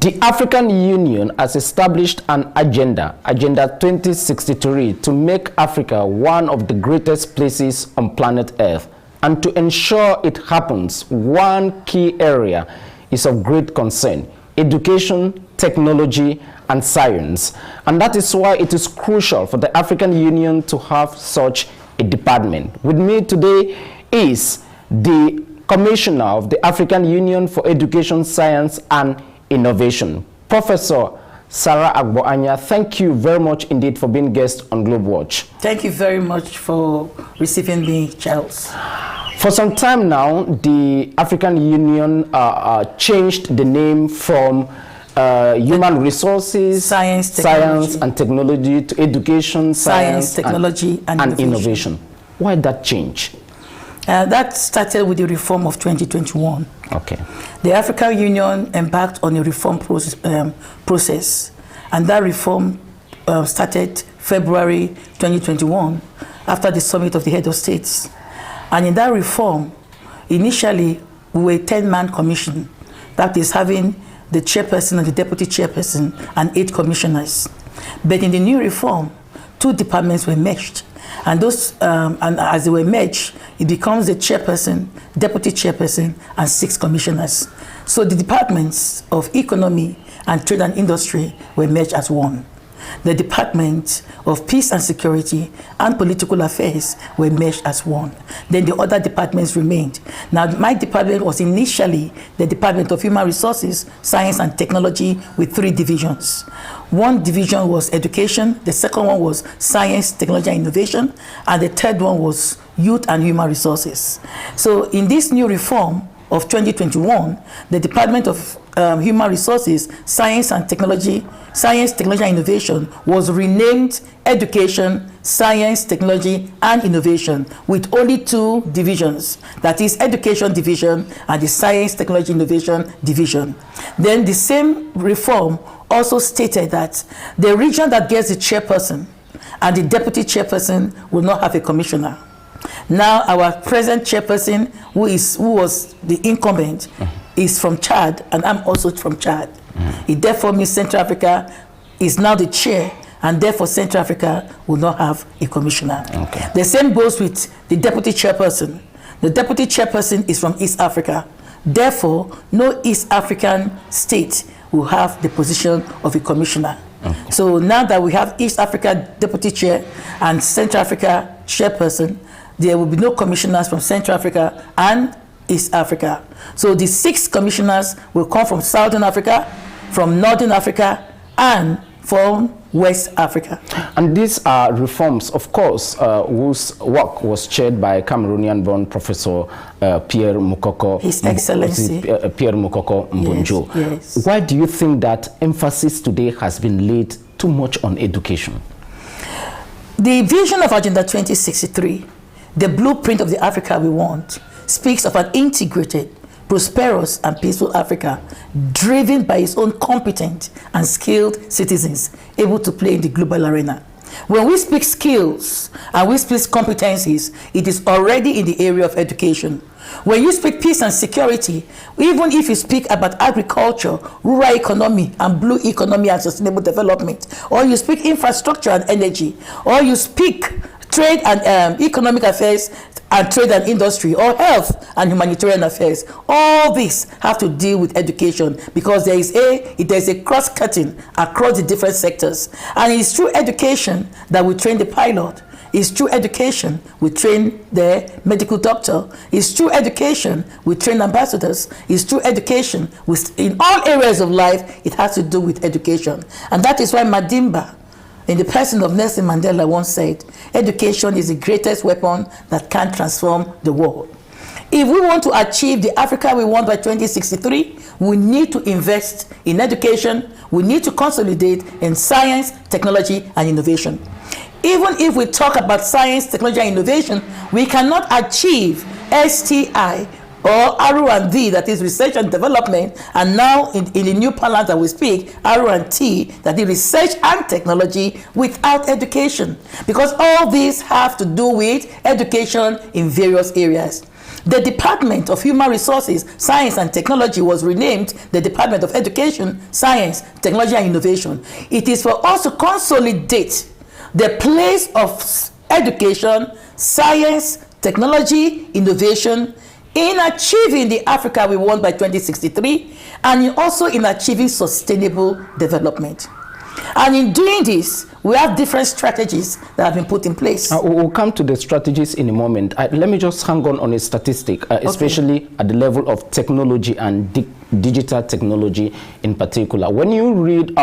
The African Union has established an agenda, Agenda 2063, to make Africa one of the greatest places on planet Earth. And to ensure it happens, one key area is of great concern: education, technology, and science. And that is why it is crucial for the African Union to have such a department. With me today is the Commissioner of the African Union for Education, Science, and Innovation, Professor Sarah AGBOR. Thank you very much indeed for being guest on Globewatch. Thank you very much for receiving me, Charles. For some time now, the African Union changed the name from Human Resources, Science and Technology to Education, Science Technology, and Innovation. Why that change? That started with the reform of 2021. Okay. The African Union embarked on a reform process, and that reform started February 2021 after the summit of the head of states. And in that reform, initially we were a 10-man commission, that is having the chairperson and the deputy chairperson and 8 commissioners. But in the new reform, 2 departments were merged. And those, and as they were merged, it becomes the chairperson, deputy chairperson, and 6 commissioners. So the departments of economy and trade and industry were merged as one. The department of peace and security and political affairs were merged as one. Then the other departments remained. Now, my department was initially the Department of Human Resources, Science and Technology, with 3 divisions. One division was education, the second one was science, technology, and innovation, and the third one was youth and human resources. So in this new reform of 2021, the Department of Human Resources, Science, Technology, and Innovation was renamed Education, Science, Technology, and Innovation, with only 2 divisions, that is Education Division and the Science, Technology, Innovation Division. Then the same reform also stated that the region that gets the chairperson and the deputy chairperson will not have a commissioner. Now our present chairperson, who was the incumbent, is from Chad, and I'm also from Chad. It therefore means Central Africa is now the chair, and therefore Central Africa will not have a commissioner. Okay. The same goes with the deputy chairperson. The deputy chairperson is from East Africa. Therefore, no East African state will have the position of a commissioner. Okay. So now that we have East Africa deputy chair and Central Africa chairperson, there will be no commissioners from Central Africa and East Africa. So the 6 commissioners will come from Southern Africa, from Northern Africa, and from West Africa. And these are reforms, of course, whose work was chaired by Cameroonian-born Professor Pierre Mukoko. His Excellency. Pierre Mukoko Mbonjo. Yes, yes. Why do you think that emphasis today has been laid too much on education? The vision of Agenda 2063, the blueprint of the Africa we want, speaks of an integrated, prosperous, and peaceful Africa, driven by its own competent and skilled citizens, able to play in the global arena. When we speak skills and we speak competencies, it is already in the area of education. When you speak peace and security, even if you speak about agriculture, rural economy, and blue economy and sustainable development, or you speak infrastructure and energy, or you speak trade and economic affairs and trade and industry, or health and humanitarian affairs, all these have to deal with education, because there is a cross-cutting across the different sectors. And it's through education that we train the pilot. It's through education we train the medical doctor. It's through education we train ambassadors. It's through education, in all areas of life, it has to do with education. And that is why Madimba, in the person of Nelson Mandela, once said, education is the greatest weapon that can transform the world. If we want to achieve the Africa we want by 2063, we need to invest in education. We need to consolidate in science, technology, and innovation. Even if we talk about science, technology, and innovation, we cannot achieve STI or R&D, that is research and development, and now in the new parlance that we speak, R&T, that is research and technology, without education. Because all these have to do with education in various areas. The Department of Human Resources, Science and Technology was renamed the Department of Education, Science, Technology and Innovation. It is for us to consolidate the place of education, science, technology, innovation in achieving the Africa we want by 2063 and also in achieving sustainable development. And in doing this, we have different strategies that have been put in place. We'll come to the strategies in a moment. Let me just hang on a statistic, especially at the level of technology and digital technology in particular. When you read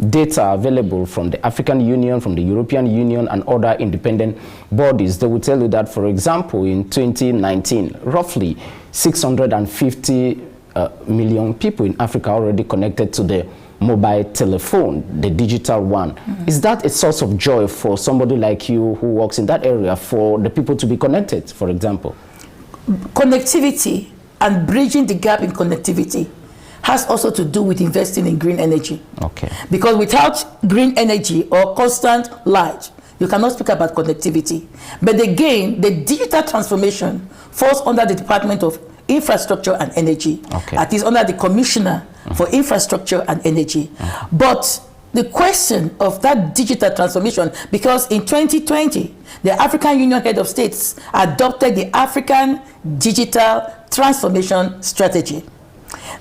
data available from the African Union, from the European Union, and other independent bodies, they will tell you that, for example, in 2019, roughly 650 million people in Africa already connected to the mobile telephone, the digital one. Is that a source of joy for somebody like you who works in that area, for the people to be connected, for example? Connectivity and bridging the gap in connectivity has also to do with investing in green energy. Okay. Because without green energy or constant light, you cannot speak about connectivity. But again, the digital transformation falls under the Department of Infrastructure and Energy. Okay. That is under the Commissioner for Infrastructure and Energy. But the question of that digital transformation, because in 2020, the African Union Head of States adopted the African Digital Transformation Strategy.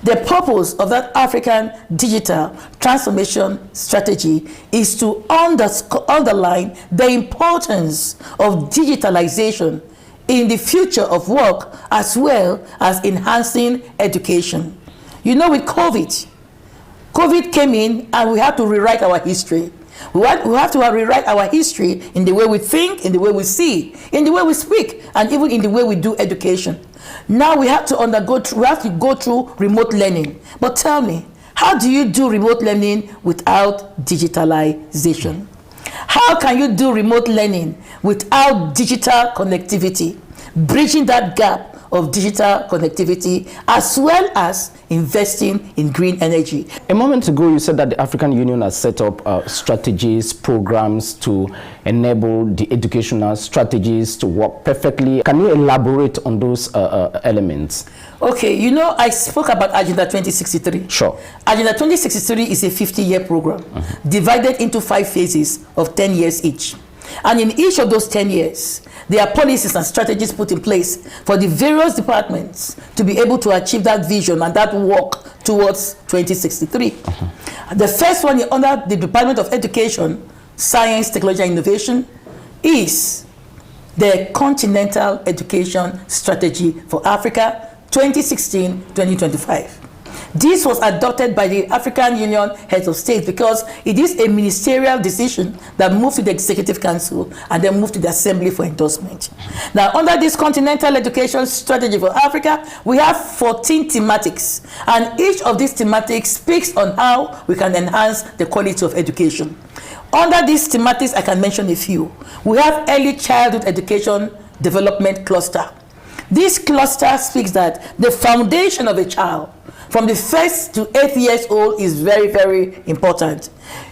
The purpose of that African Digital Transformation Strategy is to underline the importance of digitalization in the future of work as well as enhancing education. You know, with COVID came in and we had to rewrite our history. We have to rewrite our history in the way we think, in the way we see, in the way we speak, and even in the way we do education. Now we have to go through remote learning. But tell me, how do you do remote learning without digitalization? How can you do remote learning without digital connectivity? Bridging that gap of digital connectivity as well as investing in green energy. A moment ago, you said that the African Union has set up strategies, programs to enable the educational strategies to work perfectly. Can you elaborate on those elements? Okay, you know, I spoke about Agenda 2063. Sure. Agenda 2063 is a 50-year program divided into 5 phases of 10 years each. And in each of those 10 years, there are policies and strategies put in place for the various departments to be able to achieve that vision and that work towards 2063. The first one under the Department of Education, Science, Technology and Innovation is the Continental Education Strategy for Africa 2016-2025. This was adopted by the African Union Heads of State because it is a ministerial decision that moved to the Executive Council and then moved to the Assembly for endorsement. Now, under this Continental Education Strategy for Africa, we have 14 thematics, and each of these thematics speaks on how we can enhance the quality of education. Under these thematics, I can mention a few. We have Early Childhood Education Development Cluster. This cluster speaks that the foundation of a child from the 1st to 8th years old is very, very important.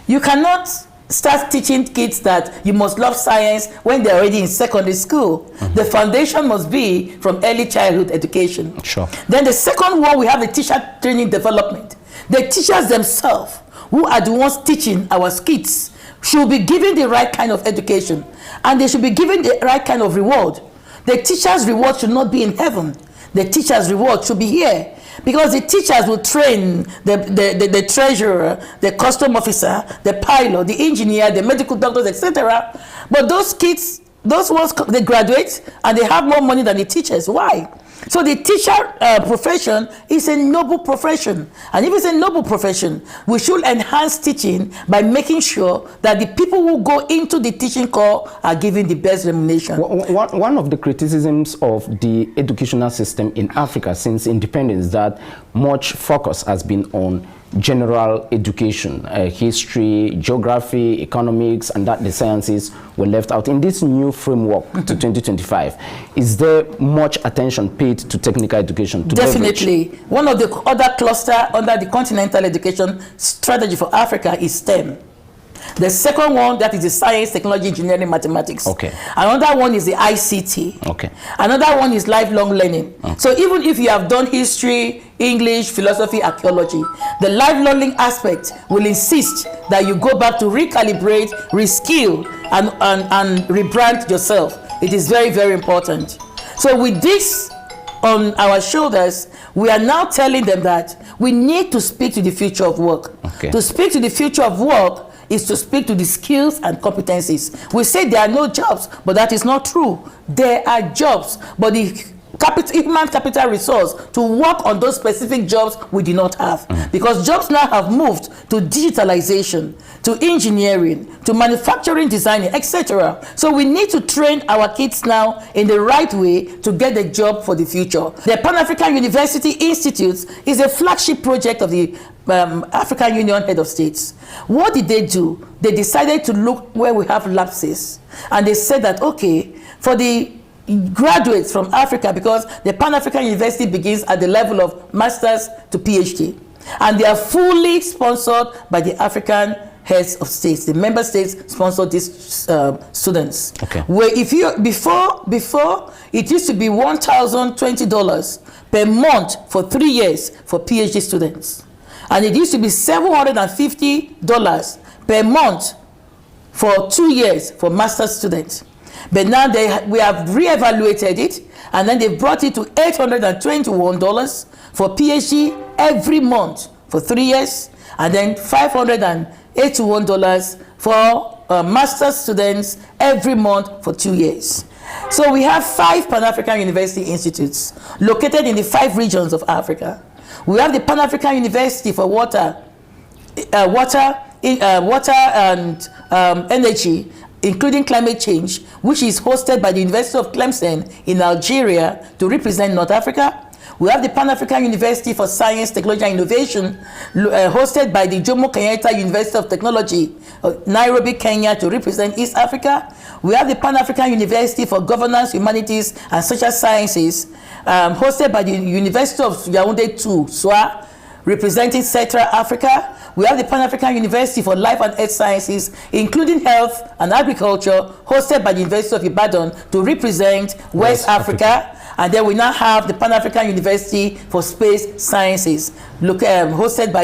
You cannot start teaching kids that you must love science when they're already in secondary school. The foundation must be from early childhood education. Sure. Then the second one, we have the teacher training development. The teachers themselves, who are the ones teaching our kids, should be given the right kind of education, and they should be given the right kind of reward. The teacher's reward should not be in heaven. The teacher's reward should be here. Because the teachers will train the treasurer, the custom officer, the pilot, the engineer, the medical doctors, etc. But those kids, those ones, they graduate and they have more money than the teachers. Why? So the teacher profession is a noble profession. And if it's a noble profession, we should enhance teaching by making sure that the people who go into the teaching corps are given the best remuneration. One of the criticisms of the educational system in Africa since independence is that much focus has been on general education, history, geography, economics, and that the sciences were left out. In this new framework to 2025, is there much attention paid to technical education? Definitely. One of the other cluster under the Continental Education Strategy for Africa is STEM. The second one, that is the science, technology, engineering, mathematics. Okay. Another one is the ICT. Okay. Another one is lifelong learning. Okay. So even if you have done history, English, philosophy, archaeology, the lifelong learning aspect will insist that you go back to recalibrate, reskill, and rebrand yourself. It is very, very important. So with this on our shoulders, we are now telling them that we need to speak to the future of work. Okay. To speak to the future of work is to speak to the skills and competencies. We say there are no jobs, but that is not true. There are jobs, but the human capital resource to work on those specific jobs we do not have. Because jobs now have moved to digitalization, to engineering, to manufacturing, designing, etc. So we need to train our kids now in the right way to get the job for the future. The Pan-African University Institute is a flagship project of the African Union Head of States. What did they do? They decided to look where we have lapses, and they said that, okay, for the graduates from Africa, because the Pan-African University begins at the level of master's to PhD, and they are fully sponsored by the African heads of states. The member states sponsor these students. Okay. Where if you before it used to be $1,020 per month for 3 years for PhD students, and it used to be $750 per month for 2 years for master's students. But now we have re-evaluated it, and then they brought it to $821 for PhD every month for 3 years, and then $581 for master's students every month for 2 years. So we have 5 Pan-African University Institutes located in the 5 regions of Africa. We have the Pan-African University for water and energy, including climate change, which is hosted by the University of Clemson in Algeria to represent North Africa. We have the Pan-African University for Science, Technology and Innovation, hosted by the Jomo Kenyatta University of Technology, Nairobi, Kenya, to represent East Africa. We have the Pan-African University for Governance, Humanities and Social Sciences, hosted by the University of Yaoundé 2, SOA, representing Central Africa. We have the Pan-African University for Life and Earth Sciences, including Health and Agriculture, hosted by the University of Ibadan to represent West Africa. And then we now have the Pan-African University for Space Sciences, hosted by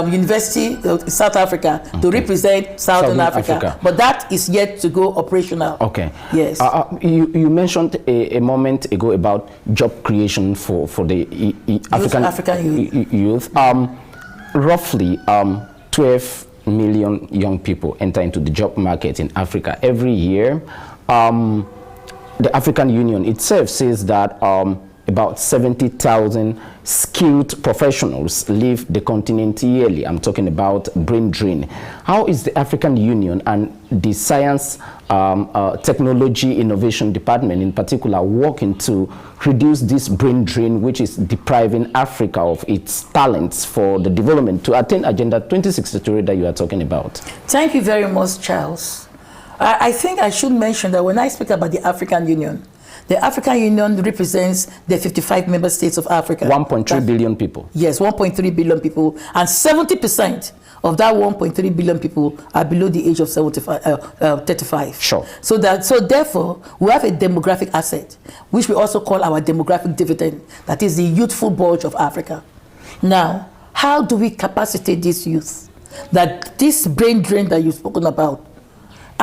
University of South Africa to represent Southern Africa. But that is yet to go operational. Okay. Yes. You mentioned a moment ago about job creation for the African youth. Roughly 12 million young people enter into the job market in Africa every year. The African Union itself says that about 70,000 skilled professionals leave the continent yearly. I'm talking about brain drain. How is the African Union and the Science, Technology, Innovation Department in particular working to reduce this brain drain, which is depriving Africa of its talents for the development to attain Agenda 2063 that you are talking about? Thank you very much, Charles. I think I should mention that when I speak about the African Union represents the 55 member states of Africa. 1.3 billion people. Yes, 1.3 billion people, and 70% of that 1.3 billion people are below the age of 35. Sure. So therefore, we have a demographic asset, which we also call our demographic dividend, that is the youthful bulge of Africa. Now, how do we capacitate this youth? That this brain drain that you've spoken about,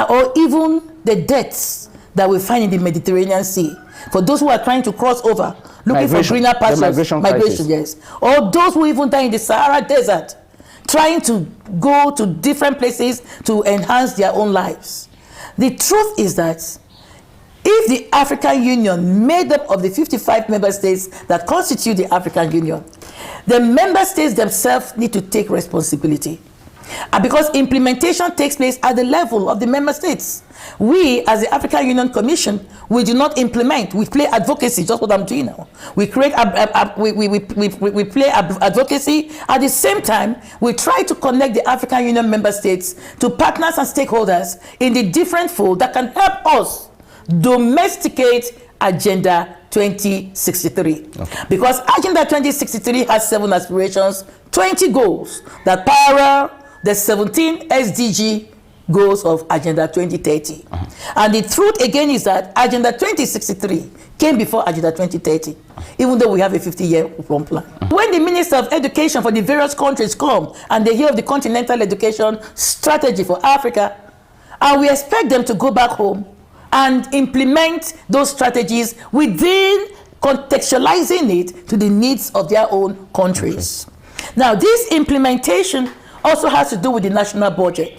or even the deaths that we find in the Mediterranean Sea, for those who are trying to cross over, looking for greener pastures, migration, yes. Or those who even die in the Sahara Desert, trying to go to different places to enhance their own lives. The truth is that if the African Union, made up of the 55 member states that constitute the African Union, the member states themselves need to take responsibility. Because implementation takes place at the level of the member states. We, as the African Union Commission, we do not implement. We play advocacy, just what I'm doing now. We create, we play advocacy. At the same time, we try to connect the African Union member states to partners and stakeholders in the different fold that can help us domesticate Agenda 2063. Okay. Because Agenda 2063 has 7 aspirations, 20 goals that parallel the 17 SDG goals of Agenda 2030. And the truth again is that Agenda 2063 came before Agenda 2030, even though we have a 50-year reform plan. When the Minister of Education for the various countries come and they hear of the Continental Education Strategy for Africa, and we expect them to go back home and implement those strategies within contextualizing it to the needs of their own countries. Now, this implementation also has to do with the national budget.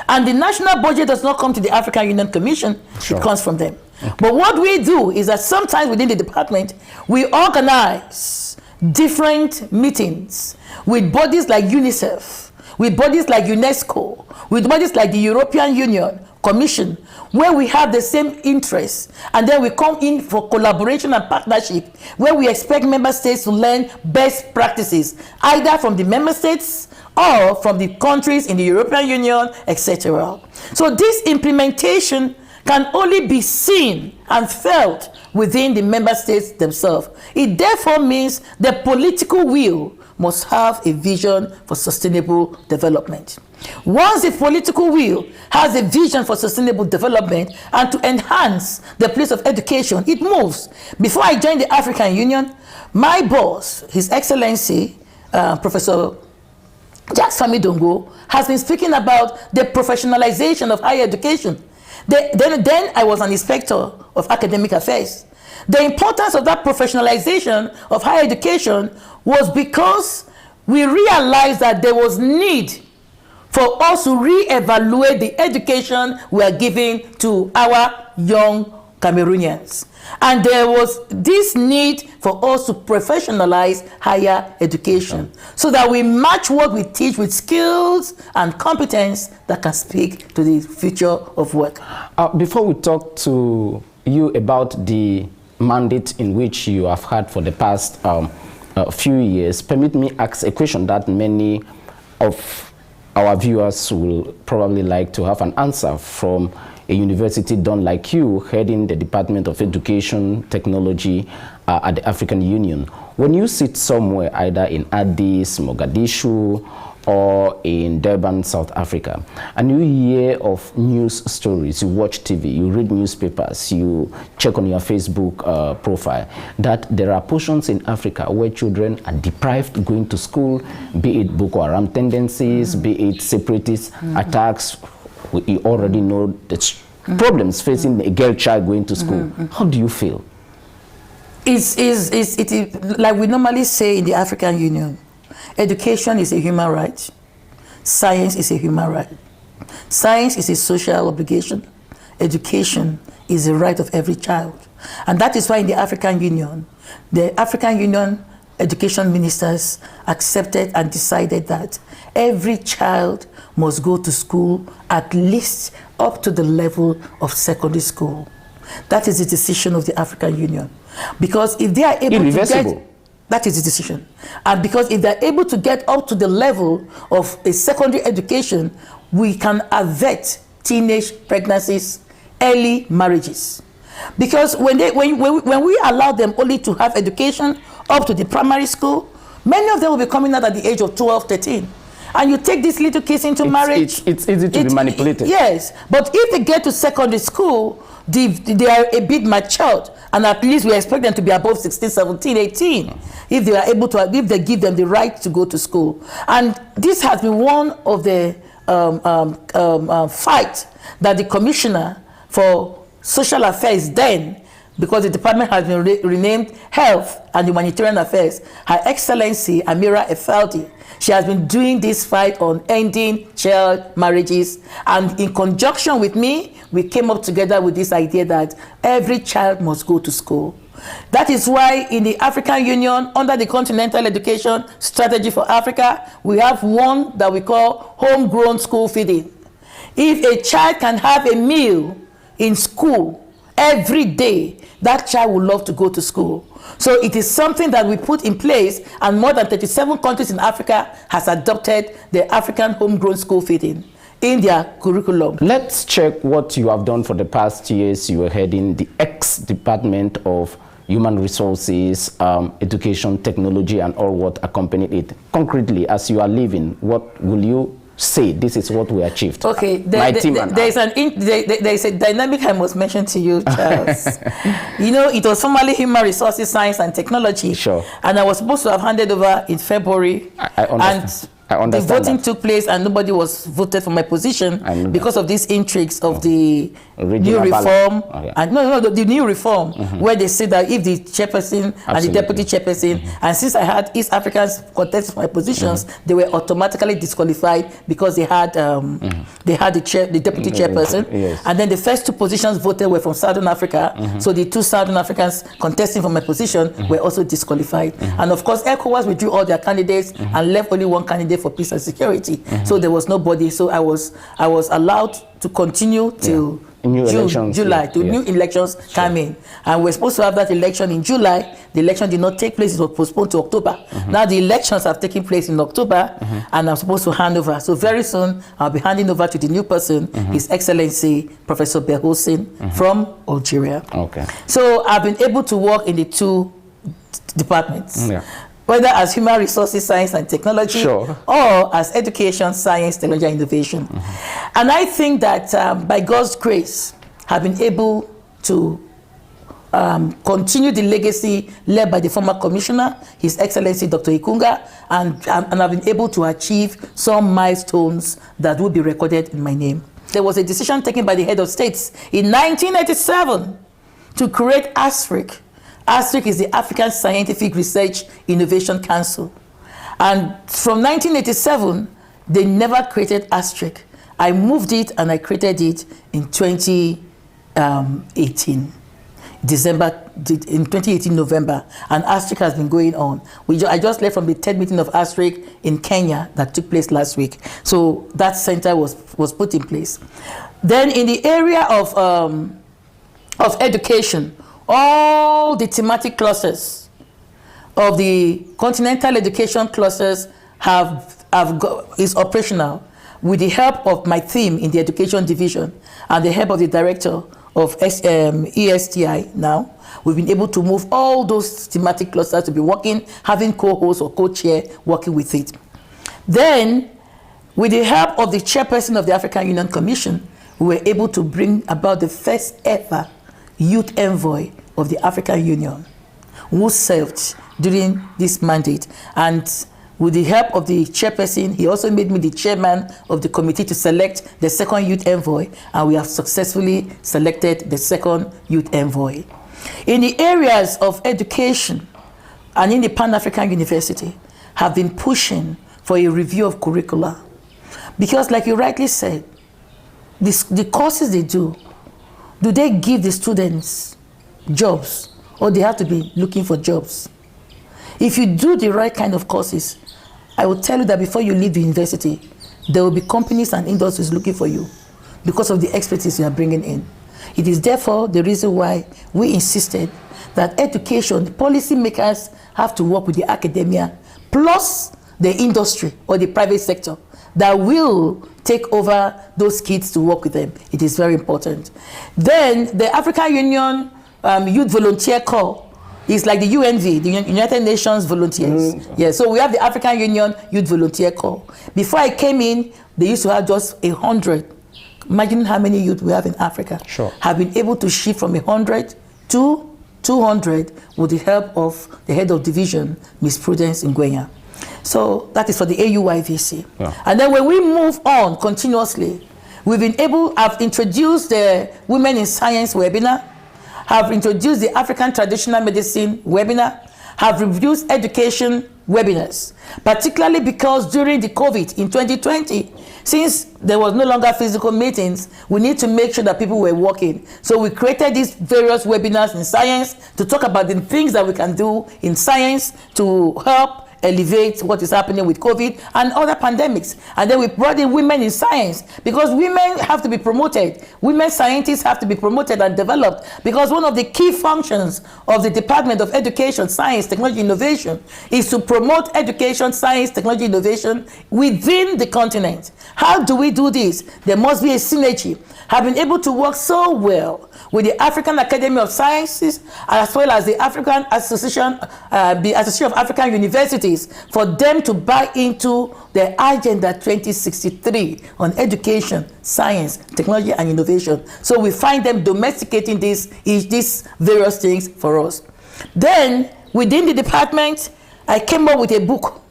And the national budget does not come to the African Union Commission, it comes from them. But what we do is that sometimes within the department, we organize different meetings with bodies like UNICEF, with bodies like UNESCO, with bodies like the European Union Commission, where we have the same interests, and then we come in for collaboration and partnership, where we expect member states to learn best practices, either from the member states or from the countries in the European Union, etc. So this implementation can only be seen and felt within the member states themselves. It therefore means the political will must have a vision for sustainable development. Once the political will has a vision for sustainable development and to enhance the place of education, it moves. Before I joined the African Union, my boss, His Excellency, Professor Jacques Famidongo, has been speaking about the professionalization of higher education. Then I was an inspector of academic affairs. The importance of that professionalization of higher education was because we realized that there was need for us to re-evaluate the education we are giving to our young Cameroonians. And there was this need for us to professionalize higher education so that we match what we teach with skills and competence that can speak to the future of work. Before we talk to you about the mandate in which you have had for the past few years, permit me ask a question that many of our viewers will probably like to have an answer from a university done like you, heading the Department of Education Technology at the African Union. When you sit somewhere, either in Addis, Mogadishu, or in Durban, South Africa, and you hear of news stories, you watch TV, you read newspapers, you check on your Facebook profile, that there are portions in Africa where children are deprived going to school, be it Boko Haram tendencies, be it separatist attacks. We already know the problems facing a girl child going to school. How do you feel? It is like we normally say in the African Union, education is a human right. Science is a human right. Science is a social obligation. Education is a right of every child. And that is why in the African Union education ministers accepted and decided that every child must go to school at least up to the level of secondary school. That is the decision of the African Union. Because if they are able to get, that is the decision. And because if they're able to get up to the level of a secondary education, we can avert teenage pregnancies, early marriages. Because when we allow them only to have education up to the primary school, many of them will be coming out at the age of 12, 13. And you take these little kids into marriage. It's easy to be manipulated. Yes, but if they get to secondary school, they are a bit matured, and at least we expect them to be above 16, 17, 18, if they are able to, if they give them the right to go to school. And this has been one of the fight that the Commissioner for Social Affairs then, because the department has been renamed Health and Humanitarian Affairs, Her Excellency Amira Efaldi, she has been doing this fight on ending child marriages. And in conjunction with me, we came up together with this idea that every child must go to school. That is why in the African Union, under the Continental Education Strategy for Africa, we have one that we call homegrown school feeding. If a child can have a meal in school every day, that child will love to go to school. So it is something that we put in place, and more than 37 countries in Africa has adopted the African homegrown school feeding in their curriculum. Let's check what you have done for the past years. You were heading the ex-Department of Human Resources, Education, Technology, and all what accompanied it. Concretely, as you are leaving, what will you say this is what we achieved. Okay, there's a dynamic I must mention to you, Charles. You know, it was formerly Human Resources, Science and Technology. Sure. And I was supposed to have handed over in February. I understand. The voting took place and nobody was voted for my position because of these intrigues of the new reform. The new reform, where they say that if the chairperson and the deputy chairperson, and since I had East Africans contest my positions, they were automatically disqualified because they had the deputy chairperson, and then the first two positions voted were from Southern Africa. So the two Southern Africans contesting for my position were also disqualified. And of course, ECOWAS withdrew all their candidates and left only one candidate for peace and security. So there was nobody. So I was allowed to continue till July. New elections come in, and we're supposed to have that election in July. The election did not take place; it was postponed to October. Now the elections have taken place in October, and I'm supposed to hand over. So very soon I'll be handing over to the new person, His Excellency Professor Behosin from Algeria. Okay. So I've been able to work in the two departments. Whether as Human Resources, Science and Technology, or as Education, Science, Technology and Innovation. And I think that by God's grace, I've been able to continue the legacy led by the former commissioner, His Excellency Dr. Ikunga, and I've been able to achieve some milestones that will be recorded in my name. There was a decision taken by the head of states in 1987 to create ASRIC. ASRIC is the African Scientific Research Innovation Council. And from 1987, they never created ASRIC. I moved it and I created it in 2018, November. And ASRIC has been going on. I just left from the 10th meeting of ASRIC in Kenya that took place last week. So that center was put in place. Then in the area of education, all the thematic clusters of the continental education clusters is operational with the help of my team in the education division and the help of the director of ESTI now. We've been able to move all those thematic clusters to be working, having co-host or co-chair working with it. Then, with the help of the chairperson of the African Union Commission, we were able to bring about the first ever youth envoy of the African Union who served during this mandate. And with the help of the chairperson, he also made me the chairman of the committee to select the second youth envoy, and we have successfully selected the second youth envoy. In the areas of education and in the Pan-African University, have been pushing for a review of curricula. Because like you rightly said, the courses they do they give the students jobs, or they have to be looking for jobs? If you do the right kind of courses, I will tell you that before you leave the university, there will be companies and industries looking for you because of the expertise you are bringing in. It is therefore the reason why we insisted that education, policymakers have to work with the academia plus the industry or the private sector that will take over those kids to work with them. It is very important. Then the African Union Youth Volunteer Corps is like the UNV, the United Nations Volunteers. Yeah, so we have the African Union Youth Volunteer Corps. Before I came in, they used to have just 100. Imagine how many youth we have in Africa. Have been able to shift from 100 to 200 with the help of the head of division, Ms. Prudence Ngwenya. So that is for the AUYVC. And then when we move on continuously, I've introduced the Women in Science webinar, have introduced the African Traditional Medicine webinar, have reduced education webinars, particularly because during the COVID in 2020, since there was no longer physical meetings, we need to make sure that people were working. So we created these various webinars in science to talk about the things that we can do in science to help elevate what is happening with COVID and other pandemics. And then we brought in women in science because women have to be promoted. Women scientists have to be promoted and developed because one of the key functions of the Department of Education, Science, Technology, Innovation is to promote education, science, technology, innovation within the continent. How do we do this? There must be a synergy. Have been able to work so well with the African Academy of Sciences as well as the African Association, the Association of African Universities countries for them to buy into the Agenda 2063 on education, science, technology, and innovation. So we find them domesticating these various things for us. Then, within the department, I came up with a book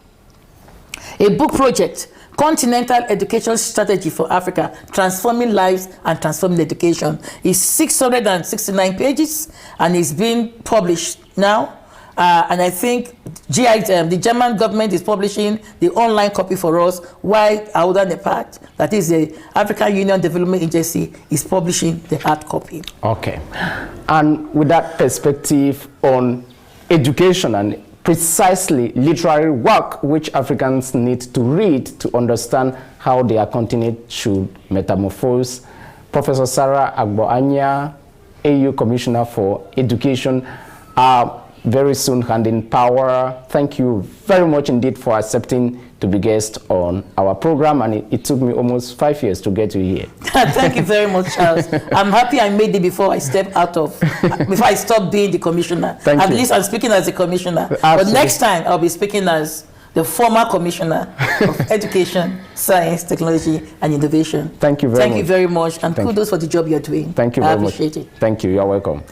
project, Continental Education Strategy for Africa, Transforming Lives and Transforming Education. It's 669 pages, and it's being published now. And I think the German government is publishing the online copy for us, while AUDA NEPAD, that is the African Union Development Agency, is publishing the hard copy. Okay. And with that perspective on education and precisely literary work which Africans need to read to understand how their continent should metamorphose, Professor Sarah Agbo-Anya, AU Commissioner for Education, very soon handing power. Thank you very much indeed for accepting to be guest on our program, and it took me almost 5 years to get you here. Thank you very much, Charles. I'm happy I made it before I stopped being the commissioner. At least I'm speaking as a commissioner. Absolutely. But next time I'll be speaking as the former commissioner of Education, Science, Technology, and Innovation. Thank you very much. Thank you very much, and kudos for the job you're doing. Thank you very much. I appreciate it. Thank you. You're welcome.